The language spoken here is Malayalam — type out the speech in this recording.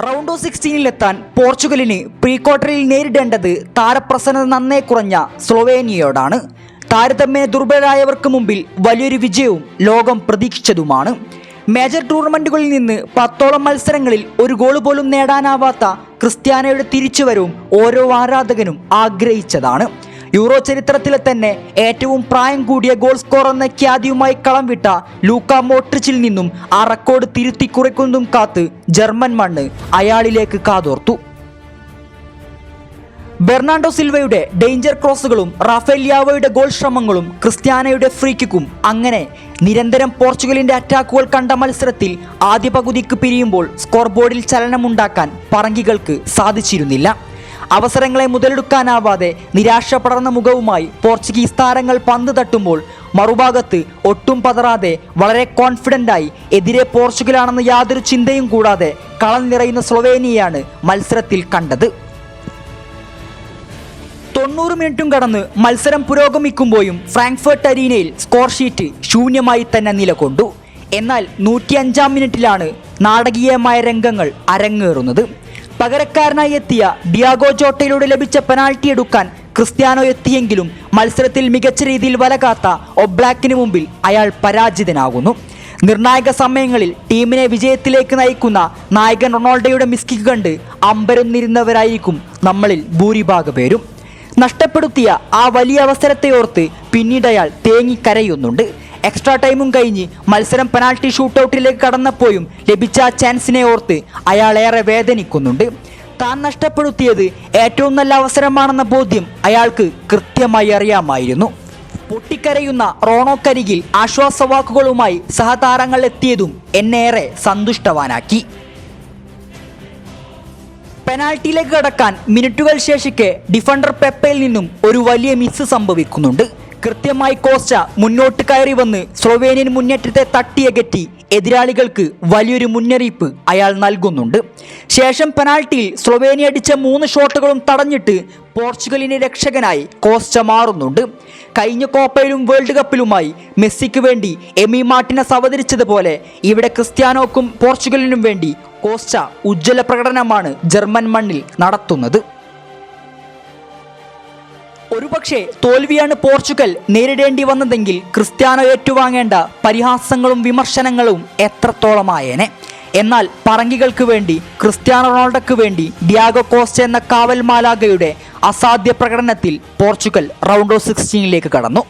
റൗണ്ട് ഓഫ് 16-ലെത്താൻ പോർച്ചുഗലിന് പ്രീ ക്വാർട്ടറിൽ നേരിടേണ്ടത് താരപ്രസന്നത നന്നേ കുറഞ്ഞ സ്ലൊവേനിയയോടാണ്. താരതമ്യേന ദുർബലരായവർക്ക് മുമ്പിൽ വലിയൊരു വിജയവും ലോകം പ്രതീക്ഷിച്ചതുമാണ്. മേജർ ടൂർണമെന്റുകളിൽ നിന്ന് 10ഓളം മത്സരങ്ങളിൽ ഒരു ഗോൾ പോലും നേടാനാവാത്ത ക്രിസ്ത്യാനോയുടെ തിരിച്ചുവരവും ഓരോ ആരാധകനും ആഗ്രഹിച്ചതാണ്. യൂറോ ചരിത്രത്തിലെ തന്നെ ഏറ്റവും പ്രായം കൂടിയ ഗോൾ സ്കോർ എന്ന ഖ്യാതിയുമായി കളം വിട്ട ലൂക്ക മോഡ്രിച്ചിൽ നിന്നും ആ റെക്കോർഡ് തിരുത്തി കുറിക്കുന്നതും കാത്ത് ജർമ്മൻ മണ്ണ് അയാളിലേക്ക് കാതോർത്തു. ബെർണാണ്ടോ സിൽവയുടെ ഡേഞ്ചർ ക്രോസുകളും റാഫേൽ ലിയാവോയുടെ ഗോൾ ശ്രമങ്ങളും ക്രിസ്ത്യാനോയുടെ ഫ്രീ കിക്കും അങ്ങനെ നിരന്തരം പോർച്ചുഗലിന്റെ അറ്റാക്കുകൾ കണ്ട മത്സരത്തിൽ ആദ്യ പകുതിക്ക് പിരിയുമ്പോൾ സ്കോർ ബോർഡിൽ ചലനമുണ്ടാക്കാൻ പറങ്കികൾക്ക് സാധിച്ചിരുന്നില്ല. അവസരങ്ങളെ മുതലെടുക്കാനാവാതെ നിരാശ പടർന്ന മുഖവുമായി പോർച്ചുഗീസ് താരങ്ങൾ പന്ത് തട്ടുമ്പോൾ മറുഭാഗത്ത് ഒട്ടും പതറാതെ വളരെ കോൺഫിഡൻ്റായി എതിരെ പോർച്ചുഗലാണെന്ന് യാതൊരു ചിന്തയും കൂടാതെ കളം നിറയുന്ന സ്ലൊവേനിയയാണ് മത്സരത്തിൽ കണ്ടത്. 90 മിനിറ്റും കടന്ന് മത്സരം പുരോഗമിക്കുമ്പോഴും ഫ്രാങ്ക്ഫർട്ട് അരീനയിൽ സ്കോർ ഷീറ്റ് ശൂന്യമായി തന്നെ നിലകൊണ്ടു. എന്നാൽ 105-ാം മിനിറ്റിലാണ് നാടകീയമായ രംഗങ്ങൾ അരങ്ങേറുന്നത്. പകരക്കാരനായി എത്തിയ ഡിയാഗോ ജോട്ടയിലൂടെ ലഭിച്ച പെനാൽറ്റി എടുക്കാൻ ക്രിസ്ത്യാനോ എത്തിയെങ്കിലും മത്സരത്തിൽ മികച്ച രീതിയിൽ വലകാത്ത ഒബ്ലാക്കിന് മുമ്പിൽ അയാൾ പരാജിതനാകുന്നു. നിർണായക സമയങ്ങളിൽ ടീമിനെ വിജയത്തിലേക്ക് നയിക്കുന്ന നായകൻ റൊണാൾഡോയുടെ മിസ്കിക്ക് കണ്ട് അമ്പരന്നിരുന്നവരായിരിക്കും നമ്മളിൽ ഭൂരിഭാഗം പേരും. നഷ്ടപ്പെടുത്തിയ ആ വലിയ അവസരത്തെ ഓർത്ത് പിന്നീട് അയാൾ തേങ്ങിക്കരയുന്നുണ്ട്. എക്സ്ട്രാ ടൈമും കഴിഞ്ഞ് മത്സരം പെനാൽറ്റി ഷൂട്ടൗട്ടിലേക്ക് കടന്നപ്പോഴും ലഭിച്ച ആ ചാൻസിനെ ഓർത്ത് അയാൾ ഏറെ വേദനിക്കുന്നുണ്ട്. താൻ നഷ്ടപ്പെടുത്തിയത് ഏറ്റവും നല്ല അവസരമാണെന്ന ബോധ്യം അയാൾക്ക് കൃത്യമായി അറിയാമായിരുന്നു. പൊട്ടിക്കരയുന്ന റോണോക്കരികിൽ ആശ്വാസവാക്കുകളുമായി സഹതാരങ്ങൾ എത്തിയതും എന്നേറെ സന്തുഷ്ടവാനാക്കി. പെനാൽറ്റിയിലേക്ക് കടക്കാൻ മിനിറ്റുകൾ ശേഷിക്കെ ഡിഫൻഡർ പെപ്പയിൽ നിന്നും ഒരു വലിയ മിസ് സംഭവിക്കുന്നുണ്ട്. കൃത്യമായി കോസ്റ്റ മുന്നോട്ട് കയറി വന്ന് സ്ലൊവേനിയൻ മുന്നേറ്റത്തെ തട്ടിയകറ്റി എതിരാളികൾക്ക് വലിയൊരു മുന്നറിയിപ്പ് അയാൾ നൽകുന്നുണ്ട്. ശേഷം പെനാൽറ്റിയിൽ സ്ലൊവേനിയ അടിച്ച 3 ഷോട്ടുകളും തടഞ്ഞിട്ട് പോർച്ചുഗലിന്റെ രക്ഷകനായി കോസ്റ്റ മാറുന്നുണ്ട്. കഴിഞ്ഞ കോപ്പയിലും വേൾഡ് കപ്പിലുമായി മെസ്സിക്ക് വേണ്ടി എമി മാർട്ടിനസ് അവതരിച്ചതുപോലെ ഇവിടെ ക്രിസ്ത്യാനോക്കും പോർച്ചുഗലിനും വേണ്ടി കോസ്റ്റ ഉജ്ജ്വല പ്രകടനമാണ് ജർമ്മൻ മണ്ണിൽ നടത്തുന്നത്. ഒരുപക്ഷെ തോൽവിയാണ് പോർച്ചുഗൽ നേരിടേണ്ടി വന്നതെങ്കിൽ ക്രിസ്ത്യാനോ ഏറ്റുവാങ്ങേണ്ട പരിഹാസങ്ങളും വിമർശനങ്ങളും എത്രത്തോളമായേനെ. എന്നാൽ പറങ്കികൾക്ക് വേണ്ടി ക്രിസ്ത്യാനോ റൊണാൾഡോയ്ക്ക് വേണ്ടി ഡിയാഗോ കോസ്റ്റ എന്ന കാവൽ മാലാഖയുടെ അസാധ്യ പ്രകടനത്തിൽ പോർച്ചുഗൽ റൗണ്ട് ഓഫ് 16-ലേക്ക് കടന്നു.